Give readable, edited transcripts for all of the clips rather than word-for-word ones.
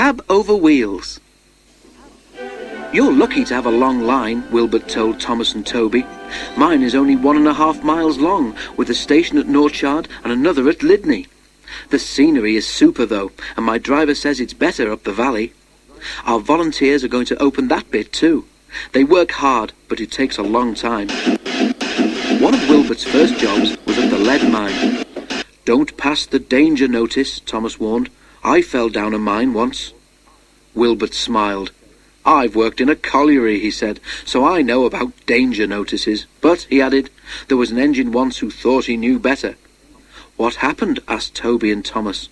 cab over wheels. You're lucky to have a long line, Wilbert told Thomas and Toby. Mine is only 1.5 miles long, with a station at Norchard and another at Lydney. The scenery is super though, and my driver says it's better up the valley. Our volunteers are going to open that bit too. They work hard, but it takes a long time. One of Wilbert's first jobs was at the lead mine. Don't pass the danger notice, Thomas warned. I fell down a mine once. Wilbert smiled. I've worked in a colliery, he said, so I know about danger notices. But, he added, there was an engine once who thought he knew better. What happened? Asked Toby and Thomas.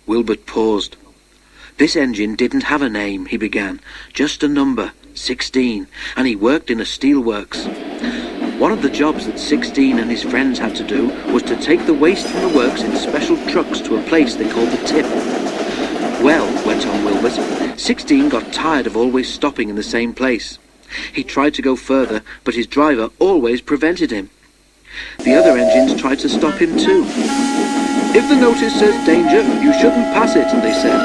Wilbert paused. This engine didn't have a name, he began, just a number, 16, and he worked in a steelworks. One of the jobs that 16 and his friends had to do was to take the waste from the works in special trucks to a place they called the tip. Well, went on Wilbert, 16 got tired of always stopping in the same place. He tried to go further, but his driver always prevented him. The other engines tried to stop him too. If the notice says danger, you shouldn't pass it, they said.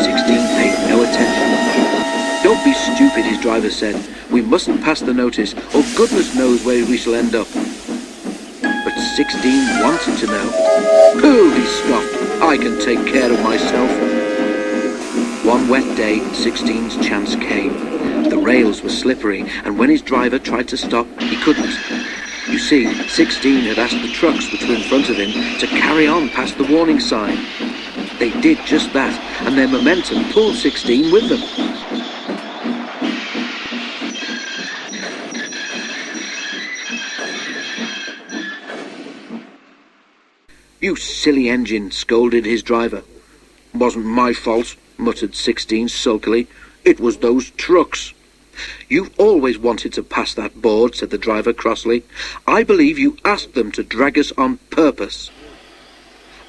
16 paid no attention. Don't be stupid, his driver said. We mustn't pass the notice, or goodness knows where we shall end up. But 16 wanted to know. Pooh, he scoffed. I can take care of myself. One wet day, 16's chance came. The rails were slippery, and when his driver tried to stop, he couldn't. You see, 16 had asked the trucks which were in front of him to carry on past the warning sign. They did just that, and their momentum pulled 16 with them. You silly engine, scolded his driver. Wasn't my fault, muttered 16 sulkily. It was those trucks. You've always wanted to pass that board, said the driver crossly. I believe you asked them to drag us on purpose.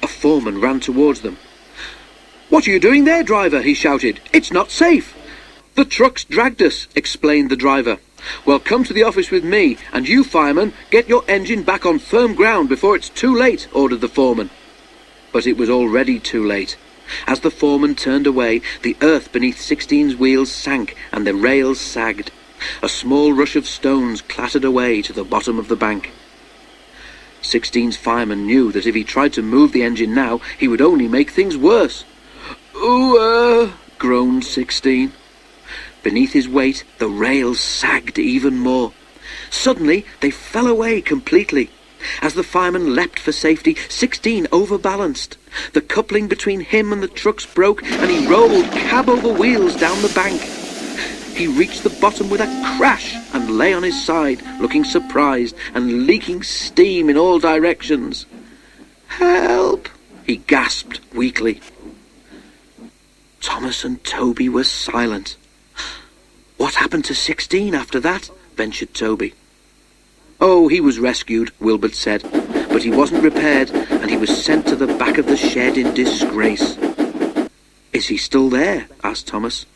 A foreman ran towards them. What are you doing there, driver? He shouted. It's not safe. The trucks dragged us, explained the driver. Well, come to the office with me, and you, fireman, get your engine back on firm ground before it's too late, ordered the foreman. But it was already too late. As the foreman turned away, the earth beneath 16's wheels sank and the rails sagged. A small rush of stones clattered away to the bottom of the bank. 16's fireman knew that if he tried to move the engine now, he would only make things worse. Ooh, groaned 16. Beneath his weight, the rails sagged even more. Suddenly, they fell away completely. As the fireman leapt for safety, 16 overbalanced. The coupling between him and the trucks broke, and he rolled cab over wheels down the bank. He reached the bottom with a crash and lay on his side, looking surprised and leaking steam in all directions. Help! He gasped weakly. Thomas and Toby were silent. What happened to 16 after that? Ventured Toby. Oh, he was rescued, Wilbert said, but he wasn't repaired, and he was sent to the back of the shed in disgrace. Is he still there? Asked Thomas.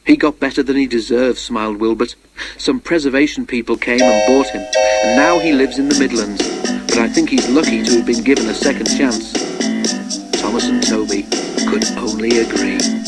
He got better than he deserved, smiled Wilbert. Some preservation people came and bought him, and now he lives in the Midlands, but I think he's lucky to have been given a second chance. Thomas and Toby could only agree.